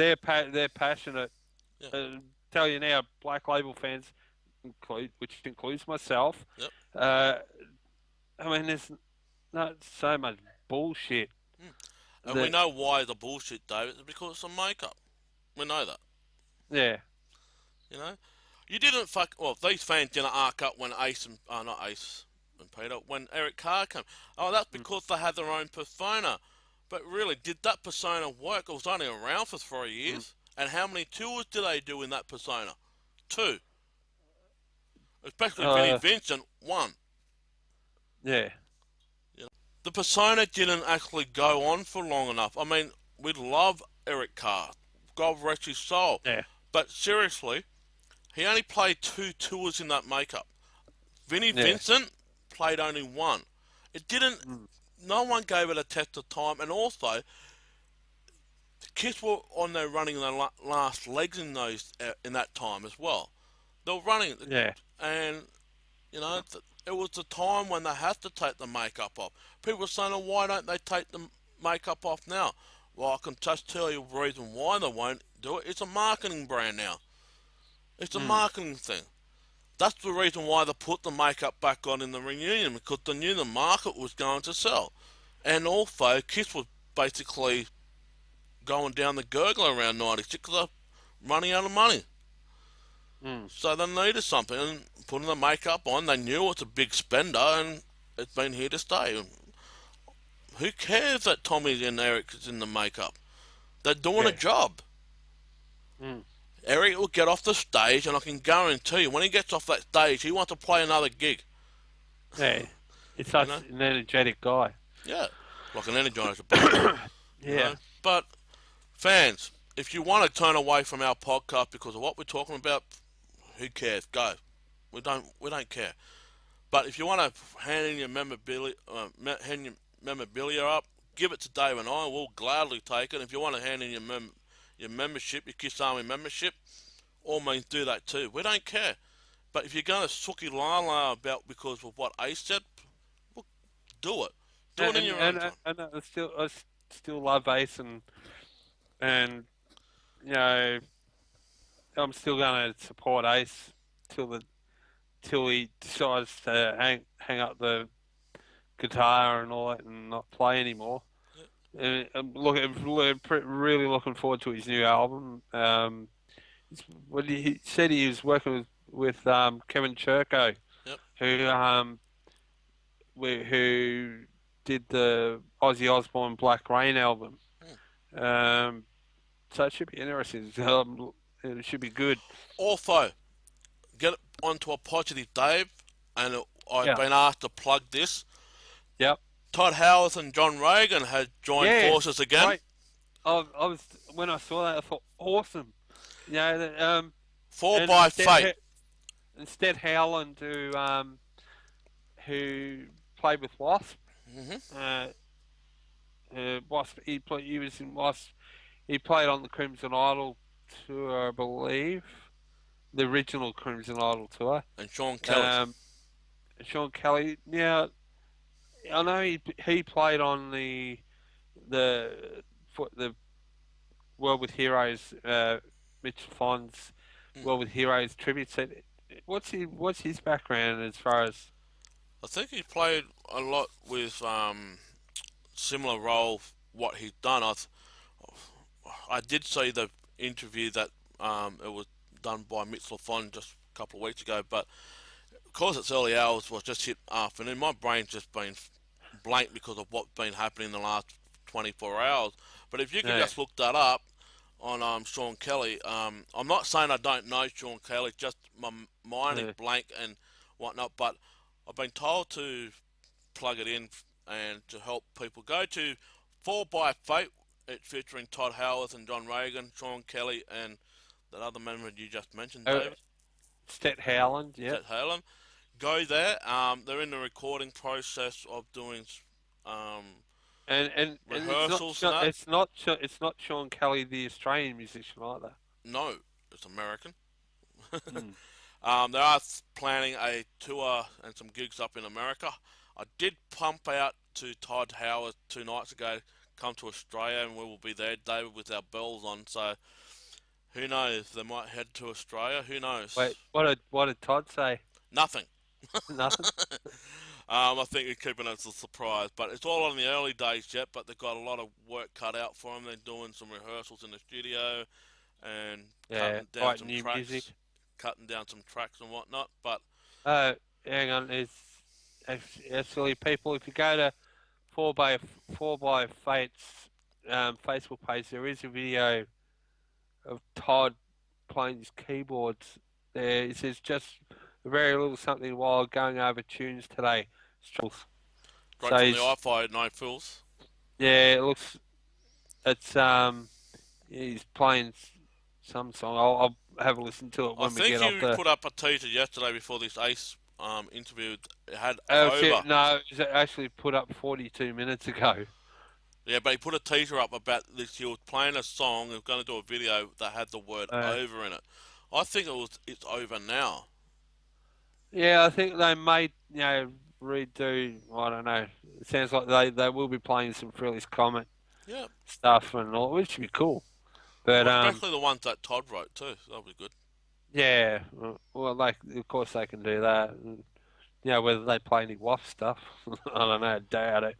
they're passionate. Yeah. Tell you now, Black Label fans which includes myself. Yep. I mean, there's not so much bullshit. Mm. And we That know why the bullshit, David. It's because it's some makeup. We know that. yeah, You know, you didn't fuck. Well, these fans didn't arc up when Ace and not Ace and Peter when Eric Carr came. Oh, that's because they had their own persona. But really, did that persona work? It was only around for 3 years. And how many tours did they do in that persona? Two. Especially Vinnie uh, Vincent, one. yeah, You know? The persona didn't actually go on for long enough. I mean, we love Eric Carr. God rest his soul. yeah, But seriously, he only played two tours in that makeup. Vinnie Yeah. Vincent played only one. It didn't. Mm. No one gave it a test of time, and also the kids were on there running their last legs in those in that time as well. They were running, Yeah. and it was the time when they had to take the makeup off. People were saying, "Oh, why don't they take the makeup off now?" Well, I can just tell you the reason why they won't do it. It's a marketing brand now. It's a Mm. marketing thing. That's the reason why they put the makeup back on in the reunion, because they knew the market was going to sell. And also, Kiss was basically going down the gurgler around 96 because they're running out of money. Mm. So they needed something, and putting the makeup on, they knew it's a big spender, and it's been here to stay. Who cares that Tommy and Eric is in the makeup? They're doing a Yeah. job. Mm. Eric will get off the stage, and I can guarantee you, when he gets off that stage, he wants to play another gig. Yeah. It's You such know? an energetic guy. Yeah, like an energizer bunny. You Yeah. know, but fans, if you want to turn away from our podcast because of what we're talking about, who cares? Go. We don't care. But if you want to hand in your memorabilia up, give it to Dave and I. We'll gladly take it. If you want to hand in your membership, your Kiss Army membership, all means do that too. We don't care. But if you're going to sookie la about because of what Ace said, well, do it. Do it in And your own and time. and I still love Ace and you know I'm still going to support Ace till the till he decides to hang up the guitar and all that and not play anymore. Yeah. And really looking forward to his new album. What he said he was working with Kevin Churko, Yep. who did the Ozzy Osbourne Black Rain album. Hmm. Um, so it should be interesting. It should be good. Also, get onto a positive, Dave, and I've Yeah. been asked to plug this. Yep. Todd Howarth and John Reagan had joined Yeah. forces again. Great. I was when I saw that I thought awesome. Four And by fate. instead Howland who played with Wasp. Hmm. Uh, Wasp. He was in Wasp. He played on the Crimson Idol tour, I believe, the original Crimson Idol tour. And Sean Kelly. Um, Sean Kelly. Now I know he played on the the World with Heroes. Mitch Fon's Hmm. World with Heroes tribute set. What's his background as far as? I think he played a lot with similar role what he's done. I did see the interview that it was done by Mitch LaFon just a couple of weeks ago, but because it's early hours, was just hit afternoon. My brain's just been blank because of what's been happening in the last 24 hours. But if you could Yeah, just look that up on Sean Kelly, I'm not saying I don't know Sean Kelly, just my mind is yeah. blank and whatnot. But I've been told to plug it in and to help people go to 4 by Fate. It's featuring Todd Howarth and John Reagan, Sean Kelly, and that other member you just mentioned, Uh, David, Stet Howland. Yep. Jet Halen. Go there. They're in the recording process of doing um, And rehearsals and that. it's not Sean Kelly, the Australian musician either. No, it's American. Mm. They are planning a tour and some gigs up in America. I did pump out to Todd Howard 2 nights ago. Come to Australia and we will be there, David, with our bells on. So who knows? They might head to Australia. Who knows? Wait, what did Todd say? Nothing. Nothing. I think he's keeping it as a surprise, but it's all in the early days yet. But they've got a lot of work cut out for them. They're doing some rehearsals in the studio and Yeah, cutting down writing some new music. tracks, cutting down some tracks and whatnot. But Uh, Hang on. Actually, people, if you go to four by Fate's Facebook page, there is a video of Todd playing his keyboards. There, it says just a very little something while going over tunes today. Struggles. straight So from the iPhone, no fools. yeah, it looks. It's he's playing some song. I'll have a listen to it I when we think get off he the. put up a teaser yesterday before this Ace interview. It had Oh over. shit! No, it was actually put up 42 minutes ago. Yeah, but he put a teaser up about this. He was playing a song. He was going to do a video that had the word Uh, over in it. I think it's over now. yeah, I think they may, redo. I don't know. It sounds like they will be playing some Frilly's Comet Yeah, stuff and all, which would be cool. But well, especially the ones that Todd wrote too. That'll be good. yeah, well, like of course they can do that. And, whether they play any WAF stuff, I don't know. Doubt it.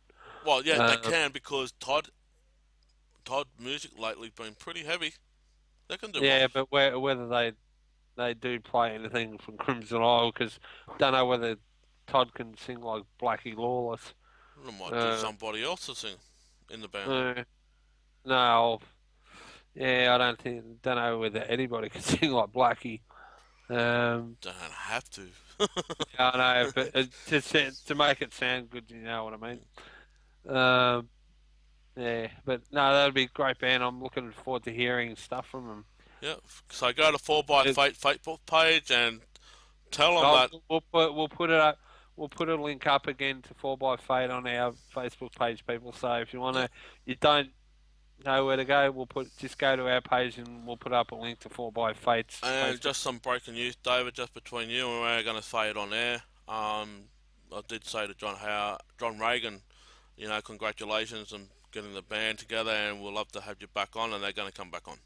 Well, yeah, they Um, can because Todd music lately been pretty heavy. They can do yeah, WAF. but whether they do play anything from Crimson Isle, because don't know whether Todd can sing like Blackie Lawless. They might get Uh, somebody else to sing in the band. uh, no, yeah, I don't know whether anybody can sing like Blackie. Um, Don't have to. yeah, I know, but to make it sound good, you know what I mean. Um, yeah, but no, that'd be a great band. I'm looking forward to hearing stuff from them. Yeah. So go to 4 by It, Fate Facebook page and tell them oh, that. we'll put it up. We'll put a link up again to 4x8 on our Facebook page, people. So if you want Yeah. to, you don't know where to go, just go to our page and we'll put up a link to 4x8's And Facebook. just some breaking news, David, just between you and we're going to say it on air. I did say to John Reagan, congratulations on getting the band together, and we'll love to have you back on, and they're going to come back on.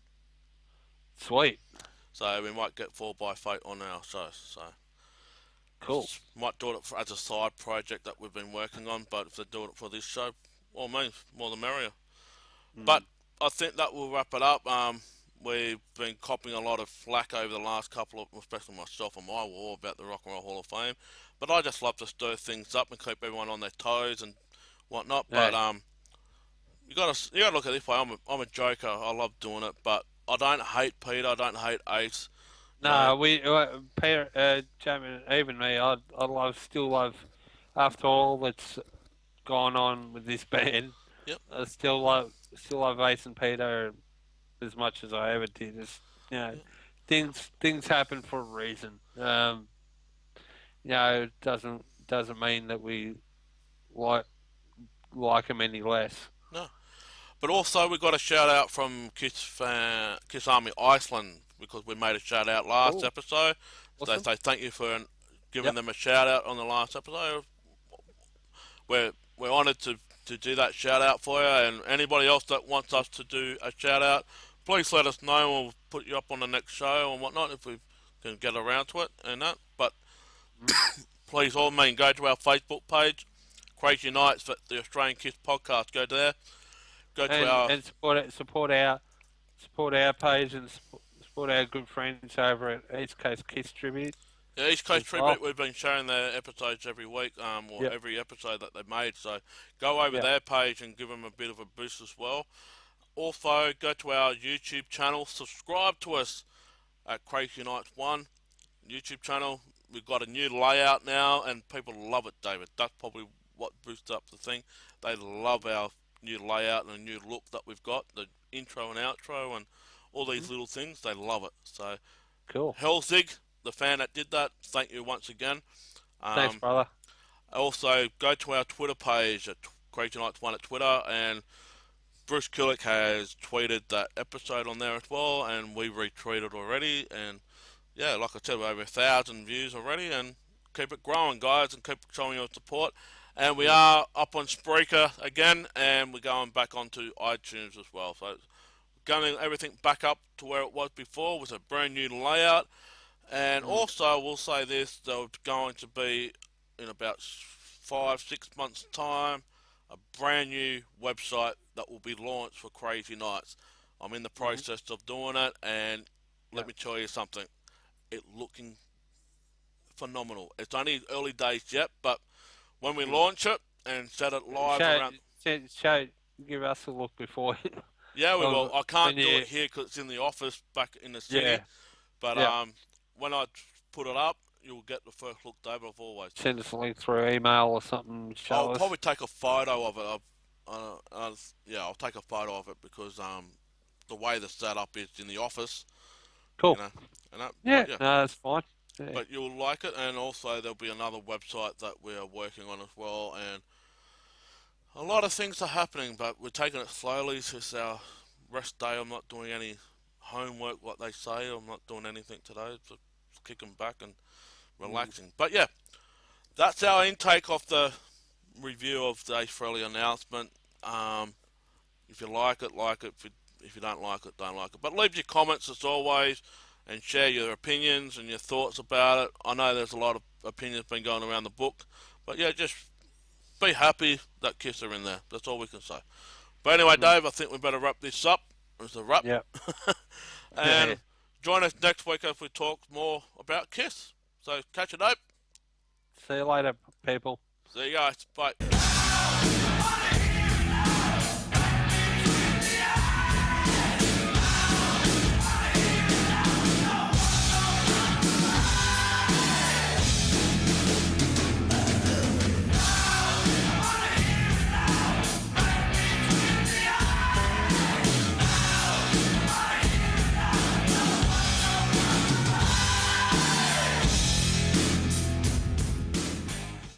Sweet, So we might get 4 by Fate on our show. So cool. might do it as a side project that we've been working on, but if they do it for this show, all means more the merrier. But Mm. I think that will wrap it up. We've been copping a lot of flack over the last couple of, especially myself on my wall about the Rock and Roll Hall of Fame. But I just love to stir things up and keep everyone on their toes and whatnot. But Yeah. you gotta look at it this way. I'm a joker. I love doing it, but I don't hate Peter. I don't hate Ace. You know. No, Peter, Jamie, even me, still love, after all that's gone on with this band, Yep. I still love Ace and Peter as much as I ever did. You know, Yep. things happen for a reason. It doesn't mean that we like like them any less. No. But also we got a shout out from Kiss Army Iceland because we made a shout out last Cool, episode. So they awesome. say thank you for giving Yep. them a shout out on the last episode. We're honoured to do that shout out for you, and anybody else that wants us to do a shout out, please let us know. We'll put you up on the next show and whatnot if we can get around to it and that. But Mhm. please all mean go to our Facebook page, Crazy Nights for the Australian Kiss podcast. Go there. Go to our And support our page and support our good friends over at East Coast Kiss Tribute East as Coast well. Tribute. We've been showing their episodes every week, or Yep. every episode that they've made. So go over Yep. their page and give them a bit of a boost as well. Also, go to our YouTube channel, subscribe to us at Crazy Nights 1 YouTube channel. We've got a new layout now, and people love it, David. That's probably what boosts up the thing. They love our new layout and a new look that we've got, the intro and outro, and all these Mhm. little things. They love it. So, Cool. Hellzig, the fan that did that, thank you once again. Thanks, Um, brother. Also, go to our Twitter page at Crazy Nights 1 at Twitter, and Bruce Kulick has tweeted that episode on there as well, and we retweeted already. And yeah, like I said, we're over 1,000 views already, and keep it growing, guys, and keep showing your support. And we Mm. are up on Spreaker again, and we're going back onto iTunes as well. So getting everything back up to where it was before with a brand new layout. And Mm. also, we'll say this: there's going to be in about 5, 6 months' time a brand new website that will be launched for Crazy Nights. I'm in the Mhm. process of doing it, and let Yep. me tell you something. It's looking phenomenal. It's only early days yet, but when we Mm. launch it and set it live Show, around, show, give us a look before. yeah, we will. of I when can't do you, it here because it's in the office back in the city. yeah, But yeah. when I put it up, you'll get the first look, David. I've always. Send us a link through email or something. I'll Show us. probably take a photo of it. Yeah, I'll take a photo of it because the way the setup is in the office, you Cool. know, and that. Yeah, But yeah, no, that's fine. Yeah. but you'll like it. And also there'll be another website that we are working on as well, and a lot of things are happening, but we're taking it slowly. It's our rest day. I'm not doing any homework, what they say. I'm not doing anything today. Just kicking back and Mm. relaxing. But yeah, that's our intake of the review of the Ace Frehley announcement. Um, if you like it, like it. If you don't like it, don't like it. But leave your comments as always and share your opinions and your thoughts about it. I know there's a lot of opinions been going around the book, but yeah, just be happy that Kiss are in there. That's all we can say. But anyway, Mm. Dave, I think we better wrap this up. It's a wrap. Yep. Yeah. And join us next week as we talk more about Kiss. So catch you, Dave. See you later, people. See you guys. Bye.